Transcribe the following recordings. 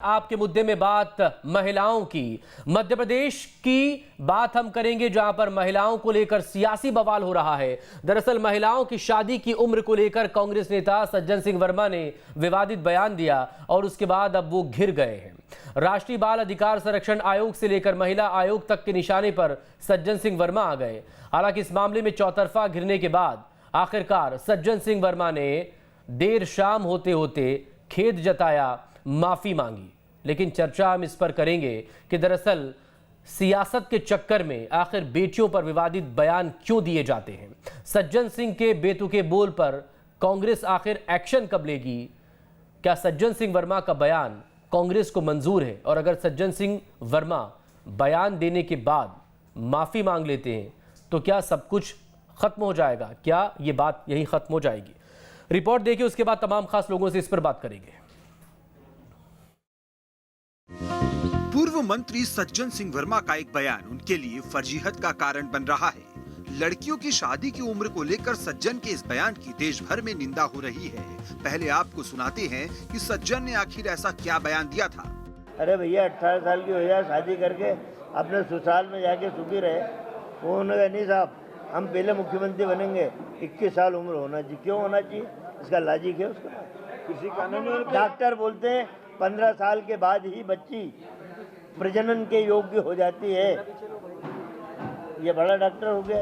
आपके मुद्दे में बात महिलाओं की, मध्य प्रदेश की बात हम करेंगे जहां पर महिलाओं को लेकर सियासी बवाल हो रहा है। दरअसल महिलाओं की शादी की उम्र को लेकर कांग्रेस नेता सज्जन सिंह वर्मा ने विवादित बयान दिया और उसके बाद अब वो घिर गए हैं। राष्ट्रीय बाल अधिकार संरक्षण आयोग से लेकर महिला आयोग तक के निशाने पर सज्जन सिंह वर्मा आ गए। हालांकि इस मामले में चौतरफा घिरने के बाद आखिरकार सज्जन सिंह वर्मा ने देर शाम होते होते खेद जताया, माफी मांगी। लेकिन चर्चा हम इस पर करेंगे कि दरअसल सियासत के चक्कर में आखिर बेटियों पर विवादित बयान क्यों दिए जाते हैं। सज्जन सिंह के बेतुके बोल पर कांग्रेस आखिर एक्शन कब लेगी? क्या सज्जन सिंह वर्मा का बयान कांग्रेस को मंजूर है? और अगर सज्जन सिंह वर्मा बयान देने के बाद माफी मांग लेते हैं तो क्या सब कुछ खत्म हो जाएगा? क्या ये बात यहीं खत्म हो जाएगी? रिपोर्ट देखिए, उसके बाद तमाम खास लोगों से इस पर बात करेंगे। पूर्व मंत्री सज्जन सिंह वर्मा का एक बयान उनके लिए फर्जीहत का कारण बन रहा है। लड़कियों की शादी की उम्र को लेकर सज्जन के इस बयान की देश भर में निंदा हो रही है। पहले आपको सुनाते हैं कि सज्जन ने आखिर ऐसा क्या बयान दिया था। अरे भैया 18 साल की हो जाए, शादी करके अपने ससुराल में जाके सुखी रहे। वो उन्होंने नहीं साहब, हम पहले मुख्यमंत्री बनेंगे, 21 साल उम्र होना चाहिए। क्यों होना चाहिए? इसका लॉजिक है उसका? किसी कानून डॉक्टर बोलते हैं 15 साल के बाद ही बच्ची प्रजनन के योग्य हो जाती है। ये बड़ा डॉक्टर हो गया।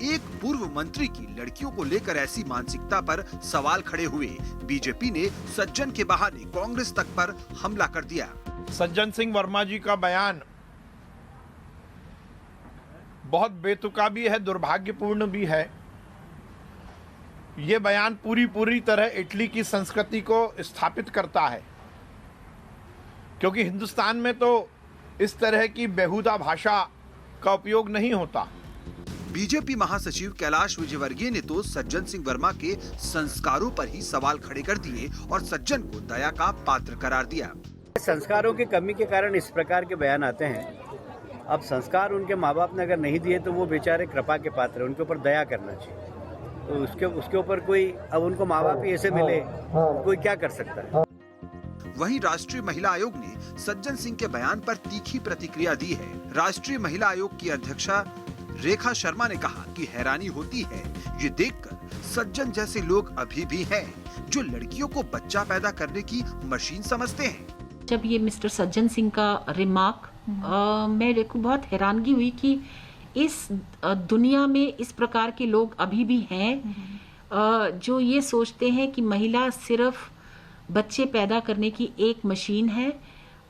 एक पूर्व मंत्री की लड़कियों को लेकर ऐसी मानसिकता पर सवाल खड़े हुए बीजेपी ने सज्जन के बहाने कांग्रेस तक पर हमला कर दिया। सज्जन सिंह वर्मा जी का बयान बहुत बेतुका भी है, दुर्भाग्यपूर्ण भी है। ये बयान पूरी तरह इटली की संस्कृति को स्थापित करता है, क्योंकि हिंदुस्तान में तो इस तरह की बेहुदा भाषा का उपयोग नहीं होता। बीजेपी महासचिव कैलाश विजयवर्गीय ने तो सज्जन सिंह वर्मा के संस्कारों पर ही सवाल खड़े कर दिए और सज्जन को दया का पात्र करार दिया। संस्कारों की कमी के कारण इस प्रकार के बयान आते हैं। अब संस्कार उनके माँ बाप ने अगर नहीं दिए तो वो बेचारे कृपा के पात्र हैं, उनके ऊपर दया करना चाहिए। तो उसके ऊपर कोई, अब उनको माँ बाप ही ऐसे मिले, कोई क्या कर सकता है। वहीं राष्ट्रीय महिला आयोग ने सज्जन सिंह के बयान पर तीखी प्रतिक्रिया दी है। राष्ट्रीय महिला आयोग की अध्यक्षा रेखा शर्मा ने कहा कि हैरानी होती है ये देखकर सज्जन जैसे लोग अभी भी हैं जो लड़कियों को बच्चा पैदा करने की मशीन समझते हैं। जब ये मिस्टर सज्जन सिंह का रिमार्क मेरे को बहुत हैरानगी हुई कि इस दुनिया में इस प्रकार के लोग अभी भी हैं जो ये सोचते हैं कि महिला सिर्फ बच्चे पैदा करने की एक मशीन है।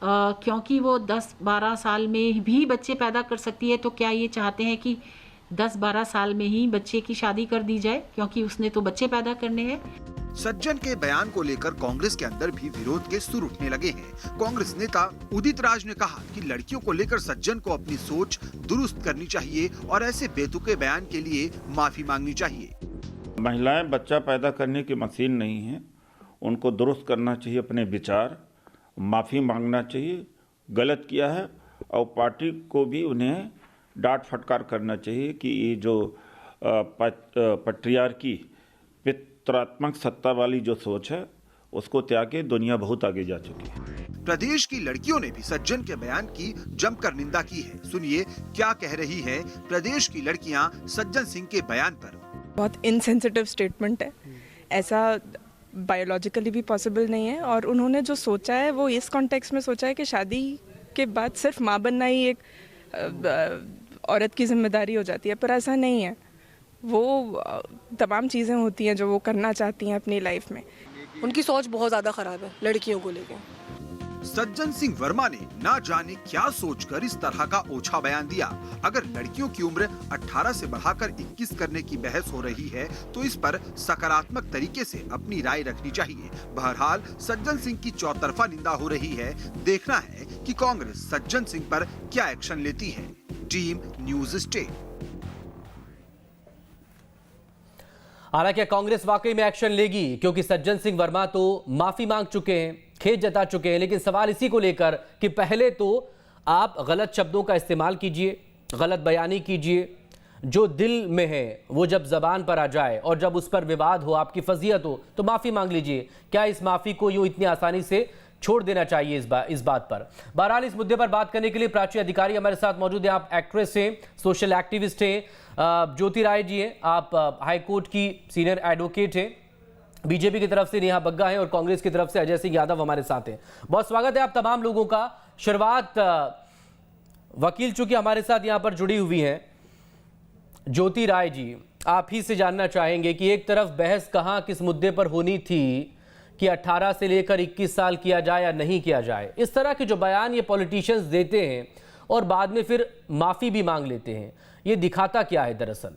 क्योंकि वो 10-12 साल में भी बच्चे पैदा कर सकती है, तो क्या ये चाहते हैं कि 10-12 साल में ही बच्चे की शादी कर दी जाए, क्योंकि उसने तो बच्चे पैदा करने हैं। सज्जन के बयान को लेकर कांग्रेस के अंदर भी विरोध के सुर उठने लगे हैं। कांग्रेस नेता उदित राज ने कहा कि लड़कियों को लेकर सज्जन को अपनी सोच दुरुस्त करनी चाहिए और ऐसे बेतुके बयान के लिए माफी मांगनी चाहिए। महिलाएं बच्चा पैदा करने की मशीन नहीं है, उनको दुरुस्त करना चाहिए अपने विचार, माफ़ी मांगना चाहिए, गलत किया है, और पार्टी को भी उन्हें डांट फटकार करना चाहिए कि ये जो पट्रियार्की पितरात्मक सत्ता वाली जो सोच है उसको त्याग के दुनिया बहुत आगे जा चुकी है। प्रदेश की लड़कियों ने भी सज्जन के बयान की जमकर निंदा की है। सुनिए क्या कह रही है प्रदेश की लड़कियां सज्जन सिंह के बयान पर। बहुत इनसेंसिटिव स्टेटमेंट है, ऐसा बायोलॉजिकली भी पॉसिबल नहीं है। और उन्होंने जो सोचा है वो इस कॉन्टेक्स्ट में सोचा है कि शादी के बाद सिर्फ माँ बनना ही एक औरत की जिम्मेदारी हो जाती है, पर ऐसा नहीं है। वो तमाम चीज़ें होती हैं जो वो करना चाहती हैं अपनी लाइफ में। उनकी सोच बहुत ज़्यादा ख़राब है लड़कियों को लेकर। सज्जन सिंह वर्मा ने ना जाने क्या सोचकर इस तरह का ओछा बयान दिया। अगर लड़कियों की उम्र 18 से बढ़ाकर 21 करने की बहस हो रही है तो इस पर सकारात्मक तरीके से अपनी राय रखनी चाहिए। बहरहाल सज्जन सिंह की चौतरफा निंदा हो रही है। देखना है कि कांग्रेस सज्जन सिंह पर क्या एक्शन लेती है। Team news state. हालांकि कांग्रेस वाकई में एक्शन लेगी, क्योंकि सज्जन सिंह वर्मा तो माफी मांग चुके हैं, खेद जता चुके हैं। लेकिन सवाल इसी को लेकर कि पहले तो आप गलत शब्दों का इस्तेमाल कीजिए, गलत बयानी कीजिए, जो दिल में है वो जब जबान पर आ जाए और जब उस पर विवाद हो, आपकी फजीहत हो, तो माफी मांग लीजिए। क्या इस माफी को यूं इतनी आसानी से छोड़ देना चाहिए इस बात पर। बहरहाल इस मुद्दे पर बात करने के लिए प्राची अधिकारी हमारे साथ मौजूद हैं। आप एक्ट्रेस हैं, सोशल एक्टिविस्ट हैं, ज्योति राय जी हैं, आप हाईकोर्ट की सीनियर एडवोकेट हैं, बीजेपी की तरफ से नेहा बग्गा हैं और कांग्रेस की तरफ से अजय सिंह यादव हमारे साथ हैं। बहुत स्वागत है आप तमाम लोगों का। शुरुआत वकील चूंकि हमारे साथ यहां पर जुड़ी हुई हैं, ज्योति राय जी, आप ही से जानना चाहेंगे कि एक तरफ बहस कहां किस मुद्दे पर होनी थी कि 18 से लेकर 21 साल किया जाए या नहीं किया जाए। इस तरह के जो बयान ये पॉलिटिशियंस देते हैं और बाद में फिर माफी भी मांग लेते हैं, ये दिखाता क्या है दरअसल?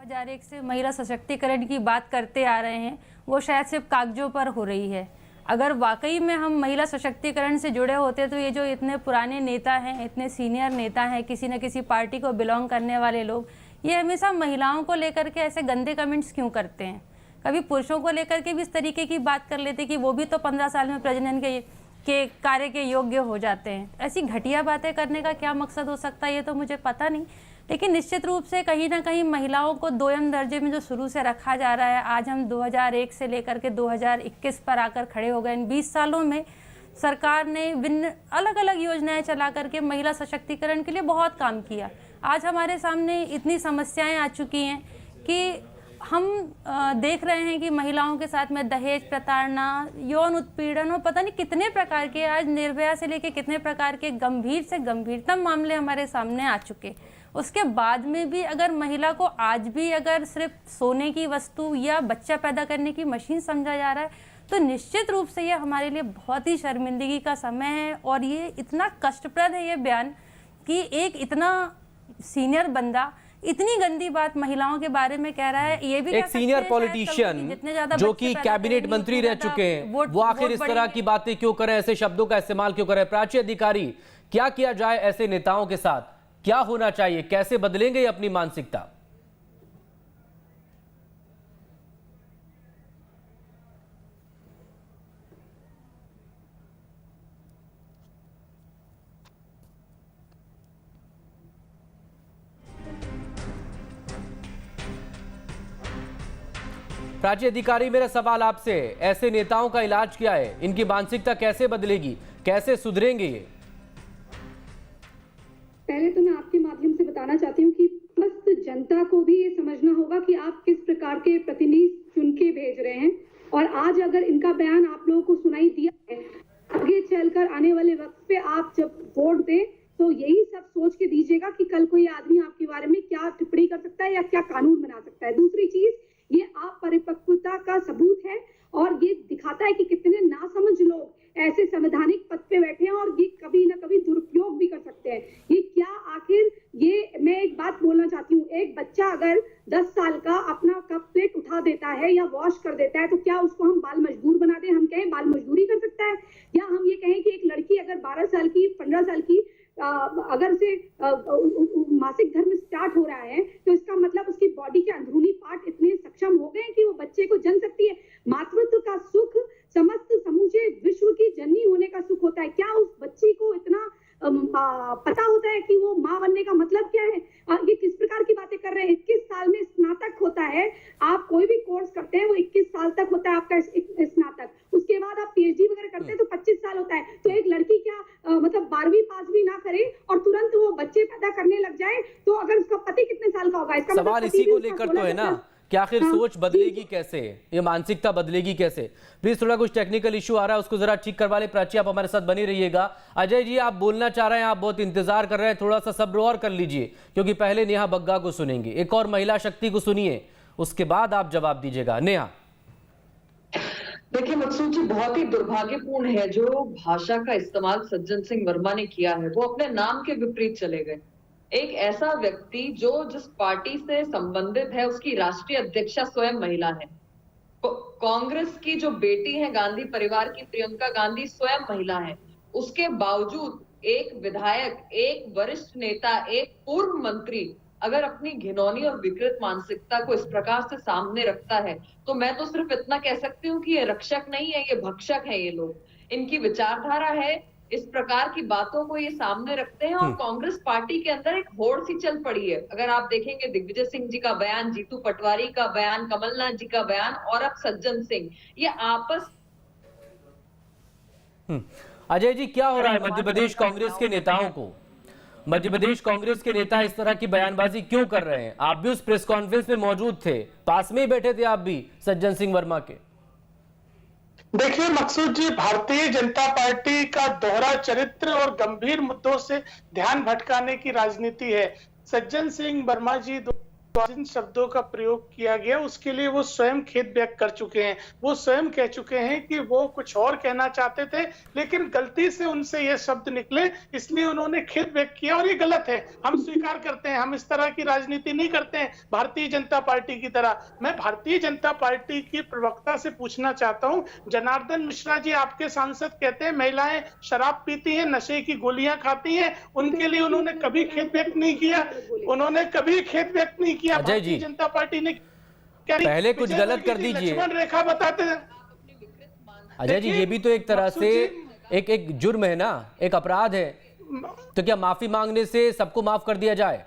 2001 से महिला सशक्तिकरण की बात करते आ रहे हैं, वो शायद सिर्फ कागजों पर हो रही है। अगर वाकई में हम महिला सशक्तिकरण से जुड़े होते तो ये जो इतने पुराने नेता हैं, इतने सीनियर नेता हैं, किसी न किसी पार्टी को बिलोंग करने वाले लोग, ये हमेशा महिलाओं को लेकर के ऐसे गंदे कमेंट्स क्यों करते हैं? कभी पुरुषों को लेकर के भी इस तरीके की बात कर लेते कि वो भी तो 15 साल में प्रजनन के कार्य के योग्य हो जाते हैं। ऐसी घटिया बातें करने का क्या मकसद हो सकता है ये तो मुझे पता नहीं, लेकिन निश्चित रूप से कहीं ना कहीं महिलाओं को दोयम दर्जे में जो शुरू से रखा जा रहा है, आज हम 2001 से लेकर के 2021 पर आकर खड़े हो गए। इन 20 सालों में सरकार ने विभिन्न अलग अलग योजनाएं चला करके महिला सशक्तिकरण के लिए बहुत काम किया। आज हमारे सामने इतनी समस्याएं आ चुकी हैं कि हम देख रहे हैं कि महिलाओं के साथ में दहेज प्रताड़ना, यौन उत्पीड़न और पता नहीं कितने प्रकार के, आज निर्भया से लेके कितने प्रकार के गंभीर से गंभीरतम मामले हमारे सामने आ चुके। उसके बाद में भी अगर महिला को आज भी अगर सिर्फ सोने की वस्तु या बच्चा पैदा करने की मशीन समझा जा रहा है, तो निश्चित रूप से ये हमारे लिए बहुत ही शर्मिंदगी का समय है। और ये इतना कष्टप्रद है ये बयान कि एक इतना सीनियर बंदा इतनी गंदी बात महिलाओं के बारे में कह रहा है। ये भी एक सीनियर पॉलिटिशियन जो कि कैबिनेट मंत्री रह चुके हैं, वो आखिर इस तरह की बातें क्यों करें, ऐसे शब्दों का इस्तेमाल क्यों करें? प्राची अधिकारी, क्या किया जाए ऐसे नेताओं के साथ? क्या होना चाहिए? कैसे बदलेंगे अपनी मानसिकता? प्राची अधिकारी, मेरा सवाल आपसे, ऐसे नेताओं का इलाज क्या है? इनकी मानसिकता कैसे बदलेगी, कैसे सुधरेंगे ये? पहले तो मैं आपके माध्यम से बताना चाहती हूँ कि समस्त जनता को भी ये समझना होगा कि आप किस प्रकार के प्रतिनिधि चुन के भेज रहे हैं। और आज अगर इनका बयान आप लोगों को सुनाई दिया है, आगे चलकर आने वाले वक्त पे आप जब वोट दें तो यही सब सोच के दीजिएगा कि कल कोई आदमी आपके बारे में क्या टिप्पणी कर सकता है या क्या कानून बना सकता है। दूसरी चीज, ये अपरिपक्वता का सबूत है और ये दिखाता है कि कितने नासमझ लोग ऐसे संवैधानिक पद पे बैठे हैं और ये कभी ना कभी दुरुपयोग भी कर सकते हैं। ये क्या आखिर, ये मैं एक बात बोलना चाहती हूँ, एक बच्चा अगर 10 साल का अपना कप प्लेट उठा देता है या वॉश कर देता है तो क्या उसको हम बाल मजदूर बना दें? हम कहें बाल मजदूरी कर सकता है? या हम ये कहें कि एक लड़की अगर 12 साल की, 15 साल की अगर उसे मासिक धर्म स्टार्ट हो रहा है तो इसका मतलब उसकी बॉडी के अंदरूनी पार्ट इतने सक्षम हो गए कि वो बच्चे को जन सकती है। मातृत्व का सुख समस्त समूचे विश्व की जननी होने का सुख होता है। क्या उस बच्ची को इतना पता होता है कि वो माँ बनने का मतलब क्या है? ये किस प्रकार की बातें कर रहे हैं? 21 साल में स्नातक होता है। आप कोई भी कोर्स करते हैं वो 21 साल तक होता है आपका स्नातक, उसके बाद आप पीएचडी वगैरह करते हैं तो 25 साल होता है। तो एक लड़की क्या मतलब 12वीं पास भी ना करे और तुरंत वो बच्चे पैदा करने लग जाए तो अगर उसका पति कितने साल का होगा? इसका सवाल इसी को लेकर तो है ना कि आखिर सोच बदलेगी कैसे, ये मानसिकता बदलेगी कैसे? प्लीज थोड़ा कुछ टेक्निकल इशू आ रहा है, उसको जरा ठीक करवा ले। प्राची, आप हमारे साथ बनी रहिएगा। अजय जी, आप बोलना चाह रहे हैं, आप बहुत इंतजार कर रहे हैं, थोड़ा सा सब्र और कर लीजिए क्योंकि पहले नेहा बग्गा को सुनेंगे, एक और महिला शक्ति को सुनिए, उसके बाद आप जवाब दीजिएगा। नेहा, देखिए मकसूद जी, बहुत ही दुर्भाग्यपूर्ण है जो भाषा का इस्तेमाल सज्जन सिंह वर्मा ने किया है। वो अपने नाम के विपरीत चले गए। एक ऐसा व्यक्ति जो जिस पार्टी से संबंधित है उसकी राष्ट्रीय अध्यक्षा स्वयं महिला है। कांग्रेस की जो बेटी है गांधी परिवार की, प्रियंका गांधी, स्वयं महिला है। उसके बावजूद एक विधायक, एक वरिष्ठ नेता, एक पूर्व मंत्री अगर अपनी घिनौनी और विकृत मानसिकता को इस प्रकार से सामने रखता है तो मैं तो सिर्फ इतना कह सकती हूँ कि ये रक्षक नहीं है, ये भक्षक है। ये लोग, इनकी विचारधारा है इस प्रकार की बातों को ये सामने रखते हैं और कांग्रेस पार्टी के अंदर एक होड़ सी चल पड़ी है। अगर आप देखेंगे दिग्विजय सिंह जी का बयान, जीतू पटवारी का बयान, कमलनाथ जी का बयान और अब सज्जन सिंह, ये आपस। अजय जी, क्या हो रहा है मध्य प्रदेश कांग्रेस के नेताओं को? मध्य प्रदेश कांग्रेस के नेता इस तरह की बयानबाजी क्यों कर रहे हैं? आप भी उस प्रेस कॉन्फ्रेंस में मौजूद थे, पास में ही बैठे थे आप भी सज्जन सिंह वर्मा के। देखिए मकसूद जी, भारतीय जनता पार्टी का दोहरा चरित्र और गंभीर मुद्दों से ध्यान भटकाने की राजनीति है। सज्जन सिंह वर्मा जी जिन शब्दों का प्रयोग किया गया उसके लिए वो स्वयं खेद व्यक्त कर चुके हैं। वो स्वयं कह चुके हैं कि वो कुछ और कहना चाहते थे लेकिन गलती से उनसे ये शब्द निकले, इसलिए उन्होंने खेद व्यक्त किया और ये गलत है। हम स्वीकार करते हैं, हम इस तरह की राजनीति नहीं करते हैं भारतीय जनता पार्टी की तरह। मैं भारतीय जनता पार्टी की प्रवक्ता से पूछना चाहता हूँ, जनार्दन मिश्रा जी आपके सांसद कहते हैं महिलाएं शराब पीती हैं, नशे की गोलियां खाती हैं, उनके लिए उन्होंने कभी खेद व्यक्त नहीं किया। उन्होंने कभी खेद व्यक्त नहीं किया। अजय जी, जनता पार्टी ने पहले कुछ गलत कर दीजिए। लक्ष्मण रेखा बताते हैं। अजय जी, ये भी तो एक तरह से एक जुर्म है ना, एक अपराध है, तो क्या माफी मांगने से सबको माफ कर दिया जाए?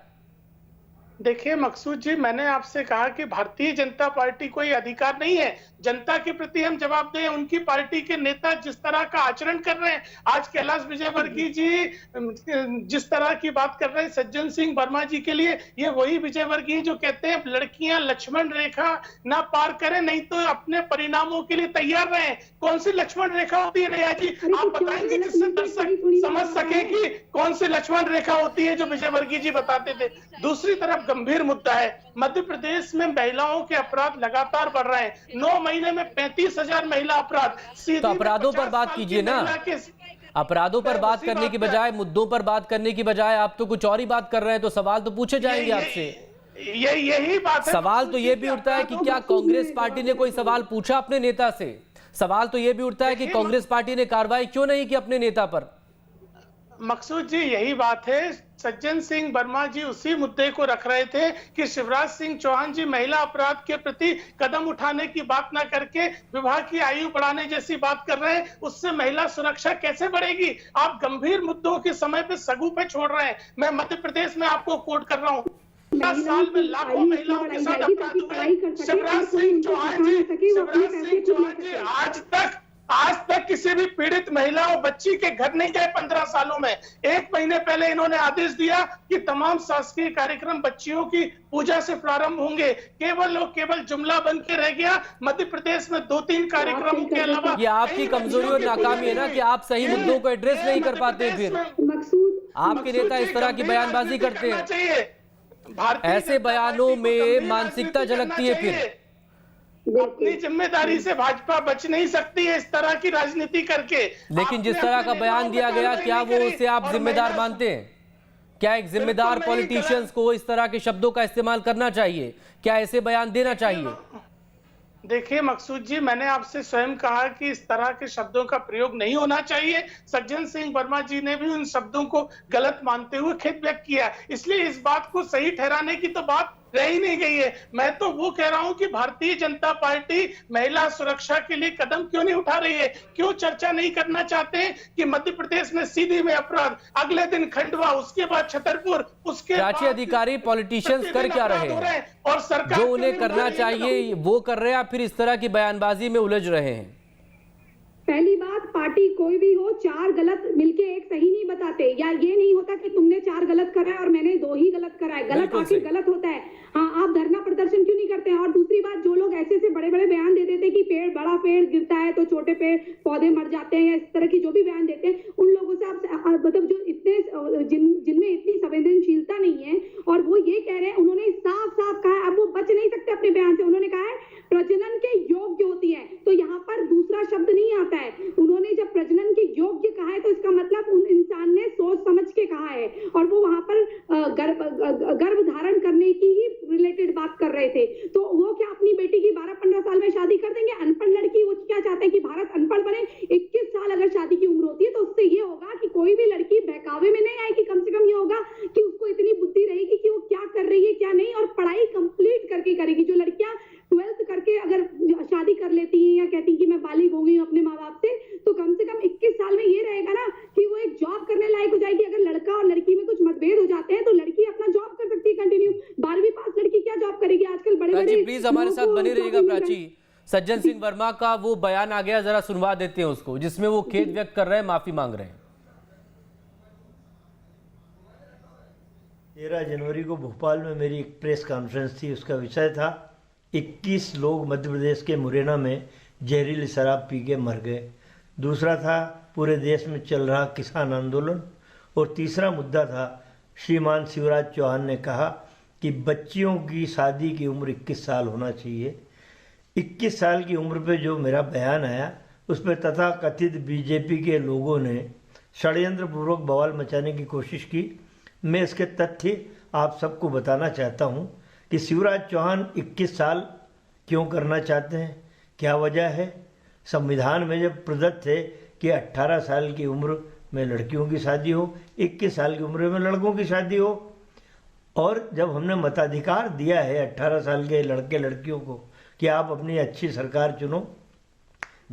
देखिए मकसूद जी, मैंने आपसे कहा कि भारतीय जनता पार्टी को ये अधिकार नहीं है। जनता के प्रति हम जवाब दें। उनकी पार्टी के नेता जिस तरह का आचरण कर रहे हैं, आज कैलाश विजयवर्गीय जी जिस तरह की बात कर रहे हैं सज्जन सिंह वर्मा जी के लिए, ये वही विजयवर्गीय जो कहते हैं लड़कियां लक्ष्मण रेखा ना पार करें नहीं तो अपने परिणामों के लिए तैयार रहें। कौन सी लक्ष्मण रेखा होती है नया जी? आप बताएंगे जिससे दर्शक समझ सके कि कौन सी लक्ष्मण रेखा होती है जो विजयवर्गीय जी बताते थे। दूसरी तरफ गंभीर मुद्दा है, मध्य प्रदेश में महिलाओं के अपराध लगातार बढ़ रहे हैं। 9 महीने में 35,000 महिला अपराध। तो अपराधों पर बात कीजिए ना, अपराधों पर बात करने की बजाय, मुद्दों पर बात करने की बजाय आप तो कुछ और ही बात कर रहे हैं, तो सवाल तो पूछे जाएंगे आपसे। यही बात है। सवाल तो ये भी उठता है कि क्या कांग्रेस पार्टी ने कोई सवाल पूछा अपने नेता से? सवाल तो ये भी उठता है कि कांग्रेस पार्टी ने कार्रवाई क्यों नहीं की अपने नेता पर? मकसूद जी, यही बात है। सज्जन सिंह वर्मा जी उसी मुद्दे को रख रहे थे कि शिवराज सिंह चौहान जी महिला अपराध के प्रति कदम उठाने की बात ना करके विवाह की आयु बढ़ाने जैसी बात कर रहे हैं। उससे महिला सुरक्षा कैसे बढ़ेगी? आप गंभीर मुद्दों के समय पे सगु पे छोड़ रहे हैं। मैं मध्य प्रदेश में आपको कोट कर रहा हूँ, 10 साल में लाखों महिलाओं के साथ अपराध हुए। शिवराज सिंह चौहान जी आज तक किसी भी पीड़ित महिला और बच्ची के घर नहीं गए 15 सालों में। 1 महीने पहले इन्होंने आदेश दिया कि तमाम शासकीय कार्यक्रम बच्चियों की पूजा से प्रारंभ होंगे। केवल जुमला बन के रह गया। मध्य प्रदेश में 2-3 कार्यक्रमों के अलावा ये आपकी कमजोरी और नाकामी है ना कि आप सही मुद्दों को एड्रेस नहीं कर पाते। फिर आपके नेता इस तरह की बयानबाजी करते हैं, ऐसे बयानों में मानसिकता झलकती है। फिर अपनी जिम्मेदारी से भाजपा बच नहीं सकती है इस तरह की राजनीति करके। लेकिन जिस तरह का बयान दिया गया, क्या वो उसे आप जिम्मेदार मानते हैं? क्या एक जिम्मेदार पॉलिटिशियंस को इस तरह के शब्दों का इस्तेमाल करना चाहिए? क्या ऐसे बयान देना चाहिए? देखिए मकसूद जी, मैंने आपसे स्वयं कहा कि इस तरह के शब्दों का प्रयोग नहीं होना चाहिए। सज्जन सिंह वर्मा जी ने भी उन शब्दों को गलत मानते हुए खेद व्यक्त किया, इसलिए इस बात को सही ठहराने की तो बात रह ही नहीं गई है। मैं तो वो कह रहा हूं कि भारतीय जनता पार्टी महिला सुरक्षा के लिए कदम क्यों नहीं उठा रही है? क्यों चर्चा नहीं करना चाहते हैं कि मध्य प्रदेश में सीधी में अपराध, अगले दिन खंडवा, उसके बाद छतरपुर, उसके राज्य अधिकारी पॉलिटिशियंस कर क्या रहे हैं? और सरकार जो उन्हें करना चाहिए वो कर रहे हैं, फिर इस तरह की बयानबाजी में उलझ रहे हैं। पहली बात, पार्टी कोई भी हो, 4 गलत मिलके एक सही नहीं बताते। या ये नहीं होता कि तुमने 4 गलत करा है और मैंने 2 ही गलत करा है। गलत आखिर गलत होता है। हाँ, आप धरना प्रदर्शन क्यों नहीं करते हैं? और दूसरी बात, जो लोग ऐसे बड़े बड़े बयान दे देते कि बड़ा पेड़ गिरता है तो छोटे पेड़ पौधे मर जाते हैं, या इस तरह की जो भी बयान देते हैं, उन लोगों से आप मतलब जो इतने जिनमें इतनी संवेदनशीलता नहीं है और वो ये कह रहे हैं, उन्होंने साफ साफ कहा है, अब वो बच नहीं सकते अपने बयान से। उन्होंने कहा है प्रजनन के योग्य होती है, तो यहाँ पर दूसरा शब्द नहीं आता है। उन्होंने जब प्रजनन के योग्य कहा है तो इसका मतलब उन इंसान ने सोच समझ के कहा है, और वो वहां पर गर्भ धारण करने की ही रिलेटेड बात कर रहे थे। तो वो क्या अपनी बेटी की 12-15 साल में शादी कर देंगे? अनपढ़ लड़की, वो क्या चाहते हैं कि भारत अनपढ़ बने? 21 साल अगर शादी की उम्र होती है तो उससे ये होगा कि कोई भी लड़की बहकावे में नहीं आएगी। कम से कम ये होगा कि उसको इतनी बुद्धि रहेगी कि वो क्या कर रही है क्या नहीं, और पढ़ाई कंप्लीट करके करेगी। जो लड़कियां 12th करके अगर शादी कर लेती हैं या कहती हैं कि मैं बालिग हो गई हूं अपने माँ बाप से, तो कम से कम 21 साल में ये रहेगा ना कि वो करेगी। आजकल बड़े प्राची बड़े प्लीज हमारे साथ बने रहिएगा। प्राची, सज्जन सिंह वर्मा का वो बयान आ गया, जरा सुनवा देते हैं उसको, जिसमें वो खेद व्यक्त कर रहे हैं, माफी मांग रहे हैं। 13 जनवरी को भोपाल में मेरी एक प्रेस कॉन्फ्रेंस थी। उसका विषय था 21 लोग मध्य प्रदेश के मुरैना में जहरीली शराब पी के मर गए। दूसरा था पूरे देश में चल रहा किसान आंदोलन, और तीसरा मुद्दा था श्रीमान शिवराज चौहान ने कहा कि बच्चियों की शादी की उम्र 21 साल होना चाहिए। 21 साल की उम्र पे जो मेरा बयान आया, उस पर तथाकथित बीजेपी के लोगों ने षड्यंत्रपूर्वक बवाल मचाने की कोशिश की। मैं इसके तथ्य आप सबको बताना चाहता हूं कि शिवराज चौहान 21 साल क्यों करना चाहते हैं, क्या वजह है। संविधान में जब प्रदत्त है कि 18 साल की उम्र में लड़कियों की शादी हो, 21 साल की उम्र में लड़कों की शादी हो, और जब हमने मताधिकार दिया है 18 साल के लड़के लड़कियों को कि आप अपनी अच्छी सरकार चुनो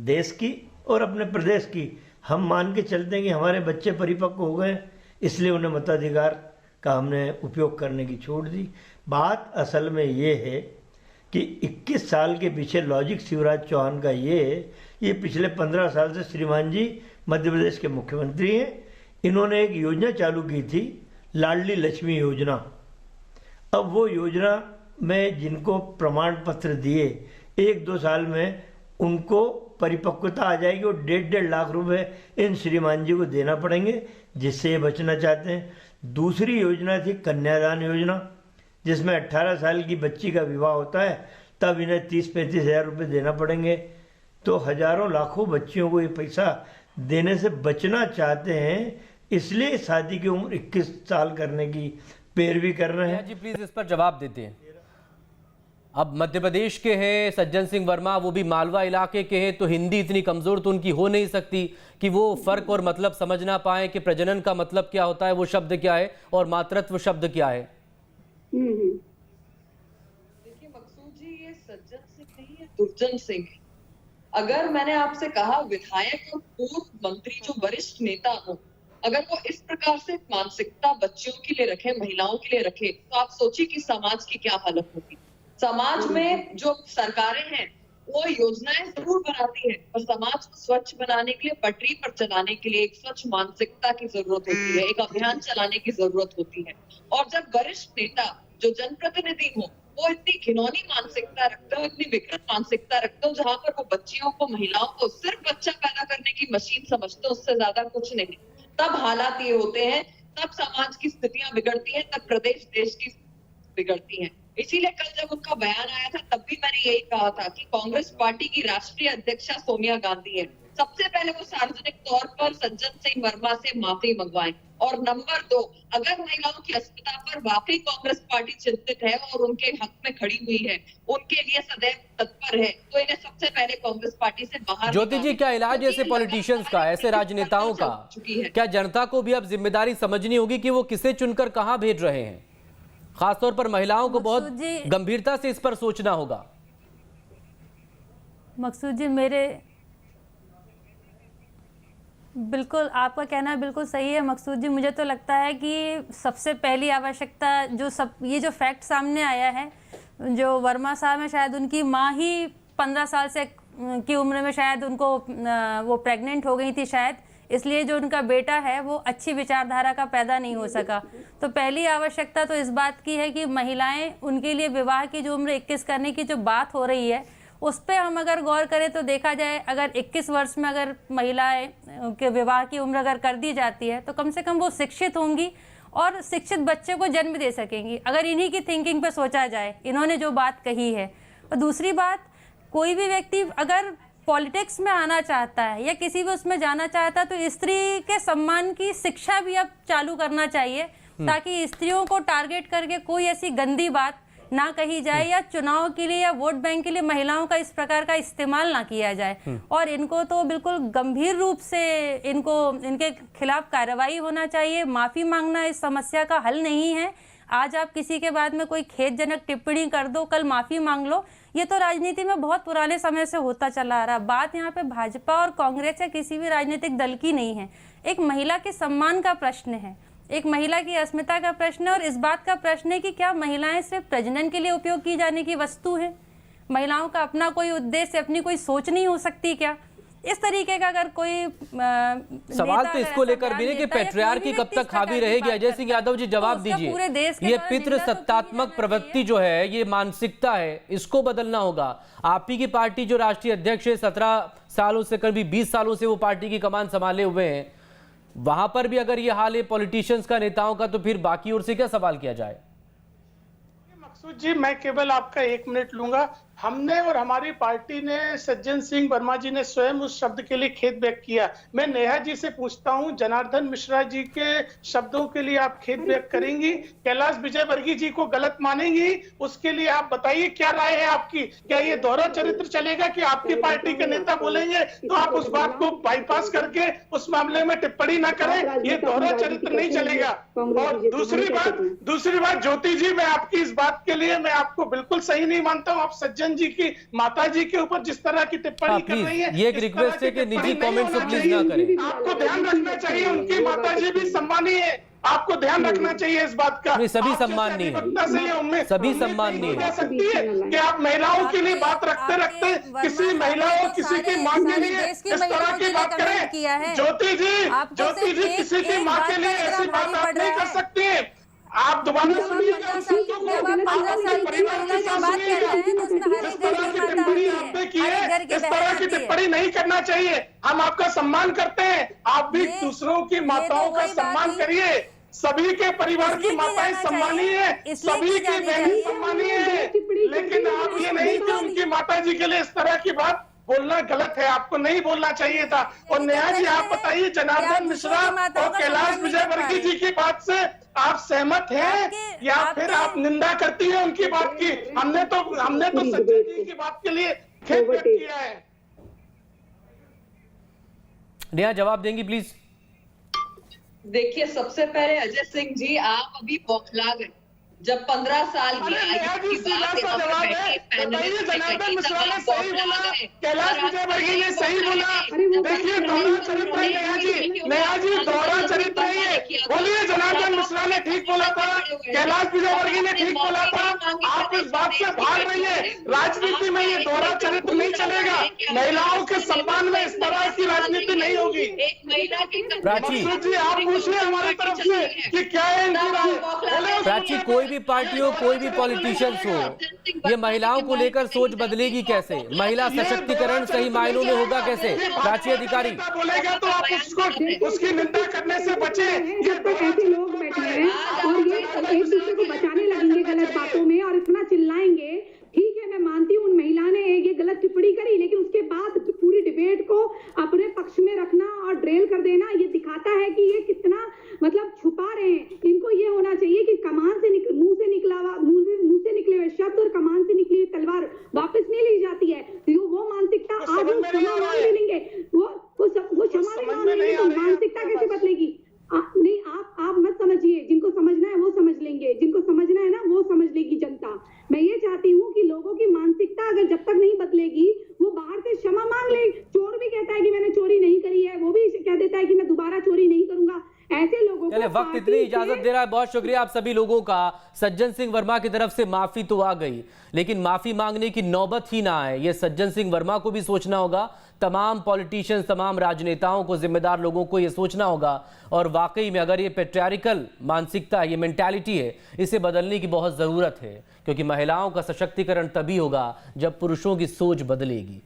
देश की और अपने प्रदेश की, हम मान के चलते हैं कि हमारे बच्चे परिपक्व हो गए, इसलिए उन्हें मताधिकार का हमने उपयोग करने की छूट दी। बात असल में ये है कि 21 साल के पीछे लॉजिक शिवराज चौहान का ये पिछले 15 साल से श्रीमान जी मध्य प्रदेश के मुख्यमंत्री हैं। इन्होंने एक योजना चालू की थी, लाडली लक्ष्मी योजना। अब वो योजना में जिनको प्रमाण पत्र दिए 1-2 साल में उनको परिपक्वता आ जाएगी और 1.5 लाख रुपए इन श्रीमान जी को देना पड़ेंगे, जिससे ये बचना चाहते हैं। दूसरी योजना थी कन्यादान योजना, जिसमें 18 साल की बच्ची का विवाह होता है तब इन्हें 30-35 हज़ार रुपये देना पड़ेंगे। तो हजारों लाखों बच्चियों को ये पैसा देने से बचना चाहते हैं, इसलिए शादी की उम्र 21 साल करने की पैरवी कर रहे हैं। जी प्लीज इस पर जवाब देते हैं। अब मध्य प्रदेश के हैं सज्जन सिंह वर्मा, वो भी मालवा इलाके के हैं, तो हिंदी इतनी कमजोर तो उनकी हो नहीं सकती कि वो फर्क और मतलब समझ ना पाए कि प्रजनन का मतलब क्या होता है, वो शब्द क्या है, और मातृत्व शब्द क्या है। देखिए मकसूद जी, ये सज्जन सिंह नहीं है, दुर्जन सिंह है। अगर मैंने आपसे कहा विधायक और पूर्व मंत्री जो वरिष्ठ नेता हो, अगर वो इस प्रकार से मानसिकता बच्चियों के लिए रखे, महिलाओं के लिए रखे, तो आप सोचिए कि समाज की क्या हालत होगी। समाज में जो सरकारें हैं वो योजनाएं जरूर बनाती है, पर समाज को स्वच्छ बनाने के लिए, पटरी पर चलाने के लिए एक स्वच्छ मानसिकता की जरूरत होती है, एक अभियान चलाने की जरूरत होती है। और जब वरिष्ठ नेता जो जनप्रतिनिधि हो वो इतनी घिनौनी मानसिकता रखते हो, इतनी विकृत मानसिकता रखते हो, जहां पर वो बच्चियों को, महिलाओं को सिर्फ बच्चा पैदा करने की मशीन समझते हो, उससे ज्यादा कुछ नहीं, तब हालात ये होते हैं, तब समाज की स्थितियां बिगड़ती हैं, तब प्रदेश देश की बिगड़ती हैं। इसीलिए कल जब उनका बयान आया था तब भी मैंने यही कहा था कि कांग्रेस पार्टी की राष्ट्रीय अध्यक्षा सोनिया गांधी है, सबसे पहले वो सार्वजनिक तौर पर सज्जन सिंह वर्मा से माफी मंगवाएं। और नंबर 2, अगर महिलाओं की अस्मिता पर वाकई कांग्रेस पार्टी चिंतित है और उनके हक में खड़ी हुई है, उनके लिए सदैव तत्पर है, तो इन्हें सबसे पहले कांग्रेस पार्टी से बाहर। ज्योति जी, क्या इलाज ऐसे पॉलिटिशियंस का, ऐसे राजनेताओं का, क्या जनता को भी अब जिम्मेदारी समझनी होगी कि वो किसे चुनकर कहां भेज रहे हैं? खासतौर पर महिलाओं को बहुत गंभीरता से इस पर सोचना होगा। मकसूद जी, मेरे बिल्कुल आपका कहना बिल्कुल सही है मकसूद जी। मुझे तो लगता है कि सबसे पहली आवश्यकता ये जो फैक्ट सामने आया है, जो वर्मा साहब है, शायद उनकी माँ ही 15 साल से की उम्र में शायद उनको वो प्रेग्नेंट हो गई थी शायद, इसलिए जो उनका बेटा है वो अच्छी विचारधारा का पैदा नहीं हो सका। तो पहली आवश्यकता तो इस बात की है कि महिलाएं, उनके लिए विवाह की जो उम्र 21 करने की जो बात हो रही है उस पर हम अगर गौर करें तो देखा जाए, अगर 21 वर्ष में अगर महिलाएं के विवाह की उम्र अगर कर दी जाती है तो कम से कम वो शिक्षित होंगी और शिक्षित बच्चे को जन्म दे सकेंगी, अगर इन्हीं की थिंकिंग पे सोचा जाए, इन्होंने जो बात कही है। और दूसरी बात, कोई भी व्यक्ति अगर पॉलिटिक्स में आना चाहता है या किसी भी उसमें जाना चाहता है तो स्त्री के सम्मान की शिक्षा भी अब चालू करना चाहिए, ताकि स्त्रियों को टारगेट करके कोई ऐसी गंदी बात ना कही जाए या चुनाव के लिए या वोट बैंक के लिए महिलाओं का इस प्रकार का इस्तेमाल ना किया जाए। और इनको तो बिल्कुल गंभीर रूप से इनके खिलाफ कार्रवाई होना चाहिए। माफ़ी मांगना इस समस्या का हल नहीं है। आज आप किसी के बाद में कोई खेदजनक टिप्पणी कर दो, कल माफ़ी मांग लो, ये तो राजनीति में बहुत पुराने समय से होता चला आ रहा। बात यहाँ पे भाजपा और कांग्रेस या किसी भी राजनीतिक दल की नहीं है, एक महिला के सम्मान का प्रश्न है, एक महिला की अस्मिता का प्रश्न है और इस बात का प्रश्न है कि क्या महिलाएं सिर्फ प्रजनन के लिए उपयोग की जाने की वस्तु है? महिलाओं का अपना कोई उद्देश्य, अपनी कोई सोच नहीं हो सकती क्या? इस तरीके का अगर कोई सवाल तो इसको लेकर भी नहीं कि पेट्रियार्की कब तक हावी रहेगी। अजय सिंह यादव जी जवाब दीजिए। ये पितृसत्तात्मक प्रवृत्ति जो है, ये मानसिकता है, इसको बदलना होगा। आप ही की पार्टी जो राष्ट्रीय अध्यक्ष है, 17 सालों से करीब 20 सालों से वो पार्टी की कमान संभाले हुए हैं, वहां पर भी अगर ये हाल है पॉलिटिशियंस का, नेताओं का, तो फिर बाकी ओर से क्या सवाल किया जाए? मकसूद जी, मैं केवल आपका 1 मिनट लूंगा। हमने और हमारी पार्टी ने, सज्जन सिंह वर्मा जी ने स्वयं उस शब्द के लिए खेद व्यक्त किया। मैं नेहा जी से पूछता हूं, जनार्दन मिश्रा जी के शब्दों के लिए आप खेद व्यक्त करेंगी? कैलाश विजयवर्गीय जी को गलत मानेंगी? उसके लिए आप बताइए क्या राय है आपकी? क्या ये दोहरा चरित्र चलेगा कि आपकी पार्टी के नेता बोलेंगे तो आप उस बात को बाईपास करके उस मामले में टिप्पणी ना करें? ये दोहरा चरित्र नहीं चलेगा। और दूसरी बात ज्योति जी, मैं आपकी इस बात के लिए मैं आपको बिल्कुल सही नहीं मानता हूँ। आप सज्जन जी की माता जी के ऊपर जिस तरह की टिप्पणी कर रही है, ये एक रिक्वेस्ट है कि निजी कमेंट्स प्लीज ना करें। आपको ध्यान रखना चाहिए, उनकी माता जी भी सम्मानीय है, आपको ध्यान रखना चाहिए इस बात का। सभी सम्माननीय है, सभी सम्माननीय कह सकती है कि आप महिलाओं के लिए बात रखते रखते किसी महिलाओं, किसी की मां के लिए इस तरह की बात करें। ज्योति जी किसी की मां के लिए ऐसी बात आप नहीं कर सकती है। आप दोबारा सुनिएगा, इस तरह की टिप्पणी नहीं करना चाहिए। हम आपका सम्मान करते हैं, आप भी दूसरों की माताओं का सम्मान करिए। सभी के परिवार की माताएं सम्मानीय है, सभी की बहनें सम्मानीय है, लेकिन आप ये नहीं कि उनकी माता जी के लिए इस तरह की बात बोलना गलत है, आपको नहीं बोलना चाहिए था। और नेहा जी, आप बताइए, जनार्दन मिश्रा और कैलाश विजयवर्गीय जी की बात से आप सहमत हैं या फिर आप निंदा करती हैं उनकी बात की? हमने तो सज्जन जी की बात के लिए खेद व्यक्त किया है। नेहा जवाब देंगी प्लीज? देखिए, सबसे पहले अजय सिंह जी, आप अभी बौखला गए जब 15 साल की जनार्दन मिश्रा ने सही बोला, कैलाश विजयवर्गीय ने सही बोला। देखिए, दोहरा चरित्र है नेहा जी, दोहरा चरित्र है ये। बोलिए, जनार्दन मिश्रा ने ठीक बोला था, कैलाश विजयवर्गीय ने ठीक बोला था, आप इस बात से भाग रही है। राजनीति में ये दोहरा चरित्र नहीं चलेगा। महिलाओं के सम्मान में इस तरह की राजनीति नहीं होगी। एक महिला की मकसूद जी, आप पूछिए हमारी तरफ से कि क्या है इनकी राय। प्राची, कोई भी पार्टी हो, कोई भी पॉलिटिशियंस हो, ये महिलाओं को लेकर सोच बदलेगी कैसे? महिला सशक्तिकरण सही मायनों में होगा कैसे? प्राची अधिकारी बोलेगा तो आप उसकी निंदा करने से बचे। ये तो ऐसे लोग बैठे हैं और ये एक दूसरे को बचाने लगेंगे गलत बातों में और इतना चिल्लाएंगे। ठीक है, मैं मानती हूँ उन महिला ने ये गलत टिप्पणी करी, लेकिन उसके बाद पूरी डिबेट को अपने पक्ष में रखना और ड्रेल कर देना, ये दिखाता है कि ये कितना मतलब छुपा रहे हैं। इनको ये होना चाहिए कि कमान से मुंह से निकले हुए शब्द और कमान से निकली हुई तलवार वापस नहीं ली जाती है। तो वो मानसिकता आज वो क्षमा मांग लेंगे, वो क्षमा नहीं मांग लेंगे तो मानसिकता कैसे बदलेगी? नहीं, आप मत समझिए। जिनको समझना है वो समझ लेंगे, जिनको समझना है ना वो समझ लेगी जनता। मैं ये चाहती हूँ कि लोगों की मानसिकता अगर जब तक नहीं बदलेगी, वो बाहर से क्षमा मांग ले। चोर भी कहता है कि मैंने चोरी नहीं करी है, वो भी कह देता है कि मैं दोबारा चोरी नहीं करूंगा। ऐसे लोगों को वक्त इतनी इजाजत दे रहा है। बहुत शुक्रिया आप सभी लोगों का। सज्जन सिंह वर्मा की तरफ से माफी तो आ गई, लेकिन माफी मांगने की नौबत ही ना आए, ये सज्जन सिंह वर्मा को भी सोचना होगा। तमाम पॉलिटिशियंस, तमाम राजनेताओं को, जिम्मेदार लोगों को ये सोचना होगा। और वाकई में अगर ये पेट्रियार्कल मानसिकता, ये मेंटालिटी है, इसे बदलने की बहुत ज़रूरत है, क्योंकि महिलाओं का सशक्तिकरण तभी होगा जब पुरुषों की सोच बदलेगी।